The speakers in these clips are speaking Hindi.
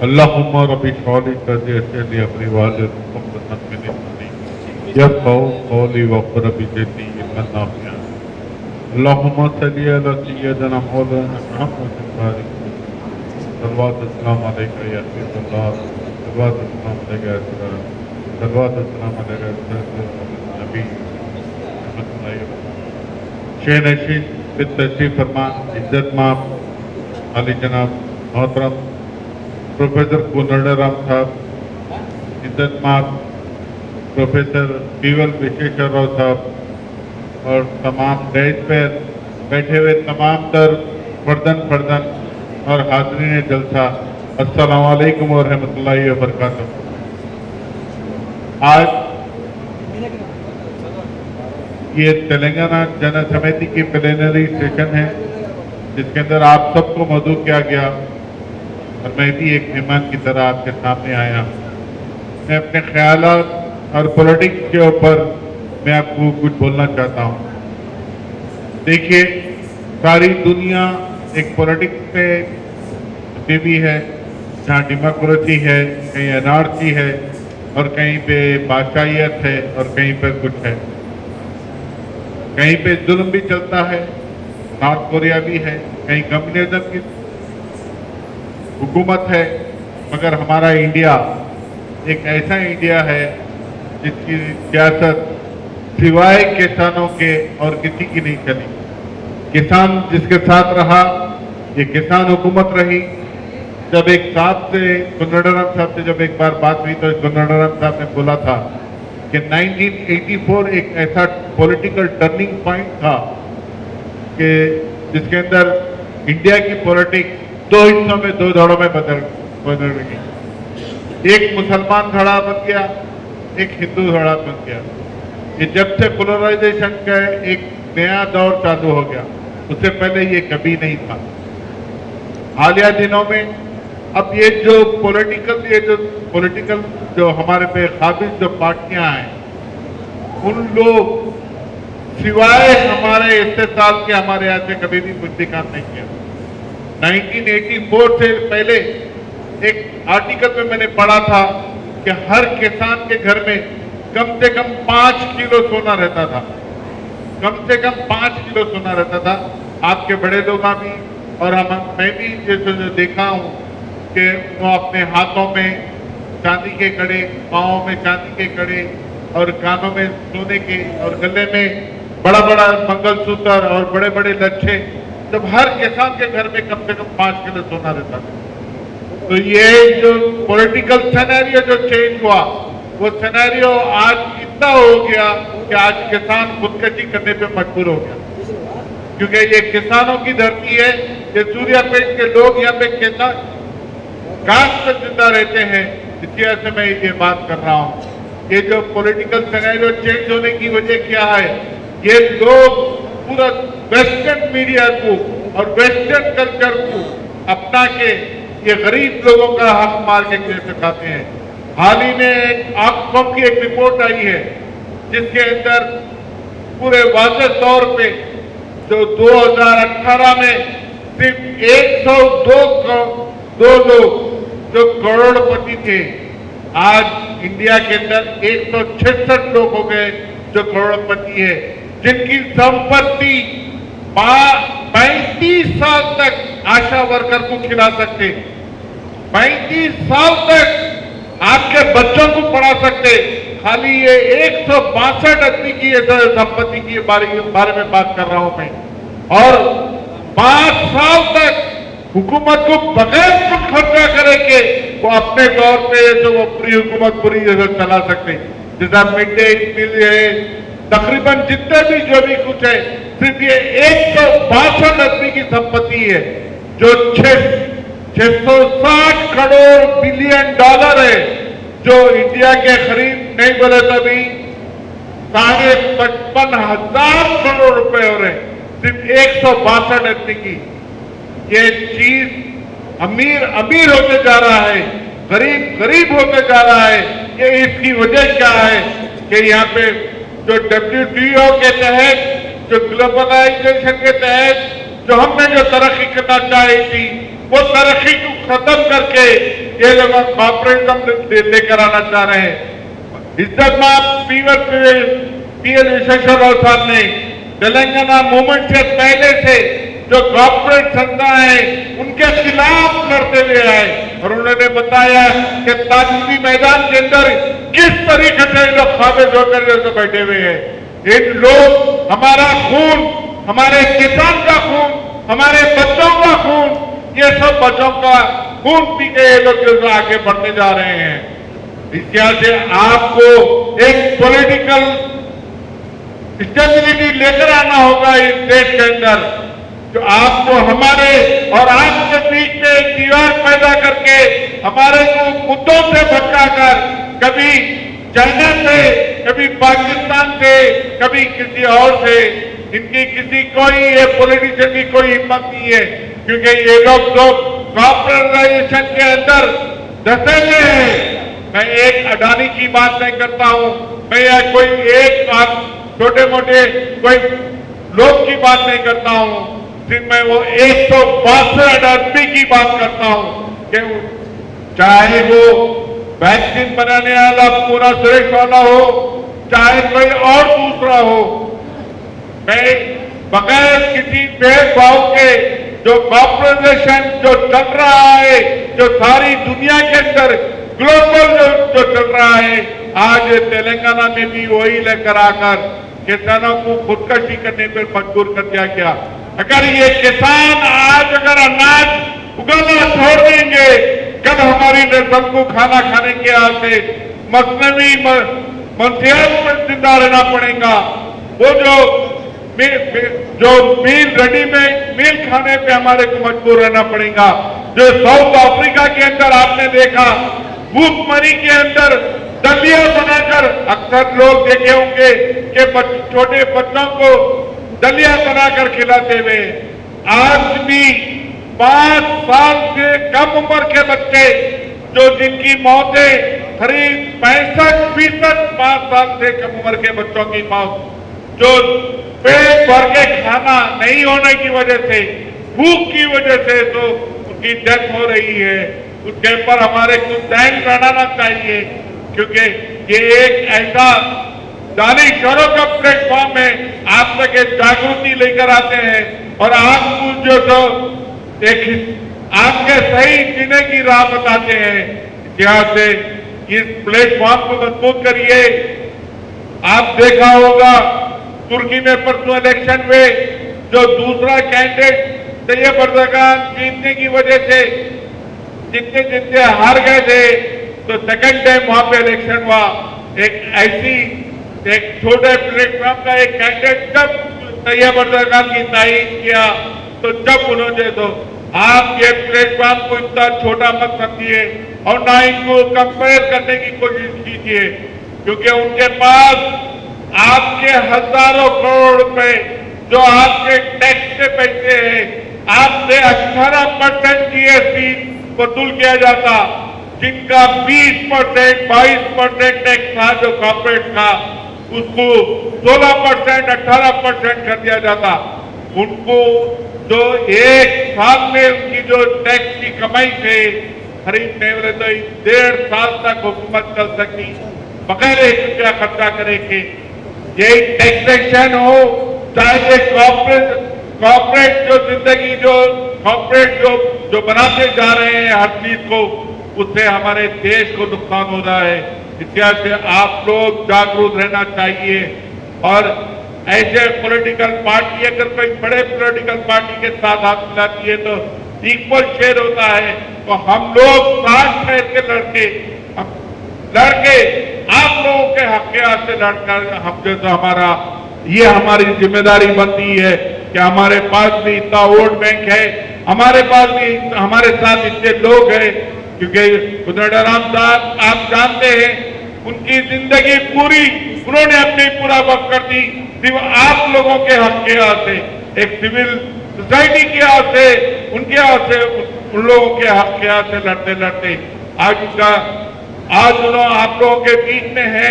अल्लाहुम्मा रब्बी शौली सदी अपनी वालिद मुहम्मद यफ़क़हू क़ौली वक़्फ़िर रब्बी ज़िदनी इल्मन नाफ़िअ। अल्लाहुम्मा सल्लि अला सय्यिदना मौलाना मुहम्मद बारिक सल्लल्लाहु अलैहि अलैका या हबीबल्लाह सल्लल्लाहु अलैहि वसल्लम सल्लल्लाहु अलैहि नबी शेर नशीन फिर तशरीफ फरमा इज्जत माप अली जनाब मोहतरम प्रोफेसर कोदंडराम साहब, इज्जत माप प्रोफेसर पीवल विश्वेश्वर राव साहब और तमाम डेज पर बैठे हुए तमाम दर फर्दन और हाज़रीन जलसा, अस्सलामु अलैकुम व रहमतुल्लाहि व बरकातुहू। आज ये तेलंगाना जन समिति की प्लेनरी सेशन है जिसके अंदर आप सबको मदऊ किया गया और मैं भी एक मेहमान की तरह आपके सामने आया। मैं अपने ख्यालात और पॉलिटिक्स के ऊपर मैं आपको कुछ बोलना चाहता हूँ। देखिए, सारी दुनिया एक पॉलिटिक्स पे भी है जहाँ डेमोक्रेसी है, कहीं एनआरसी है और कहीं पे बादशाहियत है और कहीं पर कुछ है, कहीं पे जुल्म भी चलता है, नॉर्थ कोरिया भी है, कहीं कम्युनिज्म की हुकूमत है। मगर हमारा इंडिया एक ऐसा इंडिया है जिसकी सियासत सिवाय किसानों के और किसी की नहीं चली। किसान जिसके साथ रहा, ये किसान हुकूमत रही। जब एक साहब से कोदंडराम साहब से जब एक बार बात हुई तो कोदंडराम साहब ने बोला था कि 1984 एक ऐसा पॉलिटिकल टर्निंग पॉइंट था कि जिसके अंदर इंडिया की पॉलिटिक्स दो हिस्सों में, दो धड़ों में बदल गई। एक मुसलमान धड़ा बन गया, एक हिंदू धड़ा बन गया। ये जब से पोलराइजेशन का एक नया दौर चालू हो गया, उससे पहले ये कभी नहीं था। हालिया दिनों में अब ये जो पॉलिटिकल जो हमारे पे काबिज जो पार्टियां हैं, उन लोग सिवाय हमारे इस्तेसाल के हमारे यहाँ से कभी भी कुछ भी काम नहीं किया। 1984 से पहले एक आर्टिकल में मैंने पढ़ा था कि हर किसान के घर में कम से कम 5 किलो सोना रहता था, कम से कम 5 किलो सोना रहता था। आपके बड़े लोग भी और मैं भी जो देखा हूँ कि वो अपने हाथों में चांदी के कड़े, पाँव में चांदी के कड़े और कानों में सोने के और गले में बड़ा बड़ा मंगलसूत्र और बड़े बड़े लच्छे, जब हर किसान के घर में कम से कम 5 किलो सोना रहता था। तो ये जो पॉलिटिकल सिनेरियो जो चेंज हुआ, वो सिनेरियो आज इतना हो गया कि आज किसान खुदकशी करने पे मजबूर हो गया, क्योंकि ये किसानों की धरती है। ये सूर्यापेट के लोग यहाँ पे किसान घास पर जिंदा रहते हैं। इसी वजह से मैं ये बात कर रहा हूँ। ये जो पॉलिटिकल सिनेरियो चेंज होने की वजह क्या है, ये लोग पूरा वेस्टर्न मीडिया को और वेस्टर्न कल्चर को अपना के ये गरीब लोगों का हक मार के सिखाते हैं। हाल ही में एक ऑक्सफैम की एक रिपोर्ट आई है जिसके अंदर पूरे वाज़ेह तौर पे जो 2018 में सिर्फ 102 लोग जो करोड़पति थे, आज इंडिया के अंदर 166 लोग हो गए जो करोड़पति है, जिनकी संपत्ति 35 साल तक आशा वर्कर को खिला सकते, 35 साल तक आपके बच्चों को पढ़ा सकते। खाली ये 162 आदमी की संपत्ति की बारे में बात कर रहा हूं मैं। और 5 साल तक हुकूमत को बगैर कुछ खर्चा करेंगे वो अपने तौर पे जो वो पूरी हुकूमत पूरी चला सकते। जैसा मिड डे मील है, तकरीबन जितने भी जो भी कुछ है, सिर्फ ये 162 आदमी की संपत्ति है जो 660 करोड़ बिलियन डॉलर है, जो इंडिया के करीब नहीं बोले तो भी 55,000 करोड़ रुपए हो रहे, सिर्फ 162 आदमी की। ये चीज अमीर अमीर होते जा रहा है, गरीब गरीब होते जा रहा है। ये इसकी वजह क्या है कि यहाँ पे जो WTO के तहत, जो ग्लोबलाइजेशन के तहत जो हमने जो तरक्की करना चाही थी, वो तरक्की को खत्म करके ये लोग कॉर्पोरेटिज्म लेकर आना चाह रहे हैं। इज्जत मां पीएल विश्वेश्वरराव साहब ने तेलंगाना मूवमेंट से पहले से जो कॉर्पोरेट संस्थाएं हैं उनके खिलाफ लड़ते हुए आए और उन्होंने बताया कि ताजमहल मैदान के अंदर किस तरीके से लोग खाबिज होकर जैसे बैठे हुए हैं। इन लोग हमारा खून, हमारे किसान का खून, हमारे बच्चों का खून, ये सब बच्चों का खून पी के ये लोग आगे बढ़ते जा रहे हैं। इसके से आपको एक पॉलिटिकल स्टेबिलिटी लेकर आना होगा इस देश के अंदर, जो आपको हमारे और आपके बीच में एक दीवार पैदा करके हमारे को मुद्दों से भटकाकर कभी चाइना से, कभी पाकिस्तान से, कभी किसी और से, इनकी किसी कोई ये पॉलिटिशियन की कोई हिम्मत नहीं है, क्योंकि ये लोग तो कॉर्पोरेटाइजेशन के अंदर धसे हुए हैं। मैं एक अडानी की बात नहीं करता हूं, मैं कोई एक छोटे मोटे कोई लोग की बात नहीं करता हूं, सिर्फ मैं वो 162 आदमी की बात करता हूं कि चाहे वो वैक्सीन बनाने वाला पूरा सुरेश वाला हो, चाहे कोई और दूसरा हो, मैं बगैर किसी भेदभाव के जो कॉर्पोरेशन जो चल रहा है, जो सारी दुनिया के अंदर ग्लोबल जो चल रहा है, आज तेलंगाना में भी वही लेकर आकर किसानों को खुदकशी करने पर मजबूर कर दिया गया। अगर ये किसान आज अगर अनाज उगाना छोड़ देंगे, कल हमारी नस्ल को खाना खाने के आते मसनवी मंशियात में जिंदा रहना पड़ेगा। वो जो मील रेडीमेड मील खाने पे हमारे को मजबूर रहना पड़ेगा। जो साउथ अफ्रीका के अंदर आपने देखा, भूखमरी के अंदर दलिया बनाकर, अक्सर लोग देखे होंगे कि छोटे बच्चों को दलिया बनाकर खिलाते हुए, आज भी 5 साल से कम उम्र के बच्चे जो जिनकी मौतें करीब 65% 5 साल से कम उम्र के बच्चों की मौत, जो पेट भर के खाना नहीं होने की वजह से, भूख की वजह से तो उनकी डेथ हो रही है। उसके ऊपर हमारे को ध्यान बनाना चाहिए, क्योंकि ये एक ऐसा दानिशोरों का प्लेटफॉर्म है, आप तक एक जागृति लेकर आते हैं और आपको जो तो एक आपके सही जीने की राह बताते हैं। इतिहास से इस प्लेटफॉर्म को मजबूत करिए। आप देखा होगा तुर्की में परसों इलेक्शन में जो दूसरा कैंडिडेट तैयब अर्दोगान जीतने की वजह से जितने हार गए थे, तो सेकंड टाइम वहां पे इलेक्शन हुआ। एक छोटे प्लेटफॉर्म का एक कैंडिडेट जब तैयब अर्दोगान की तारीफ किया, तो जब उन्होंने तो आप ये प्लेटफॉर्म को इतना छोटा मत समझिए और ना इनको कंपेयर करने की कोशिश कीजिए, क्योंकि उनके पास आपके हजारों करोड़ रुपए जो आपके टैक्स के पैसे हैं, आपसे 18% जीएसटी वसूल किया जाता, जिनका 20%, 22% टैक्स था जो कॉर्पोरेट था, उसको 16%, 18% कर दिया जाता। उनको जो एक साल में उनकी जो टैक्स की कमाई से खरीद नहीं बोले तो 1.5 साल तक हुकूमत चल सकती बगैर 1 रुपया खर्चा करेंगे। यही टैक्सेशन हो, चाहे कॉर्पोरेट जो जिंदगी जो कॉर्पोरेट जो बनाते जा रहे हैं हर चीज को, उससे हमारे देश को नुकसान हो रहा है। इतिहास से आप लोग जागरूक रहना चाहिए और ऐसे पॉलिटिकल पार्टी अगर कोई बड़े पॉलिटिकल पार्टी के साथ हाथ मिलाती है तो इक्वल शेयर होता है, तो हम लोग साथ ठहर के लड़के आप लोगों के हक के हाथ से लड़कर हम जो तो हमारी जिम्मेदारी बनती है कि हमारे पास भी इतना वोट बैंक है, हमारे पास भी हमारे साथ इतने लोग हैं, क्योंकि कोदंडराम साहब आप जानते हैं उनकी जिंदगी पूरी उन्होंने अपनी पूरा वक्त कर दी सिर्फ आप लोगों के हक के हाथ से, एक सिविल सोसाइटी के हाथ से, उनके हाथ से, उन लोगों के हक के हाथ से लड़ते लड़ते आज उन्होंने आप लोगों के बीच में है।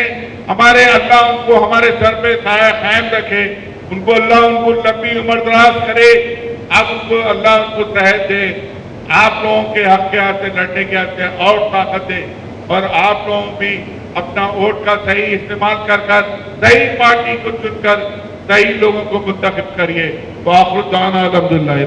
हमारे अल्लाह उनको हमारे सर पे साया कायम रखे, उनको अल्लाह उनको लंबी उम्र दराज करे, आप उनको अल्लाह उनको सेहत दे। आप लोगों के हक के हाथ से लड़ने के हाथ से और ताकत दे और आप लोग भी अपना वोट का सही इस्तेमाल कर सही पार्टी को चुनकर सही लोगों को मुंतखब करिए। वाखिर दाना अल्हम्दुलिल्लाह।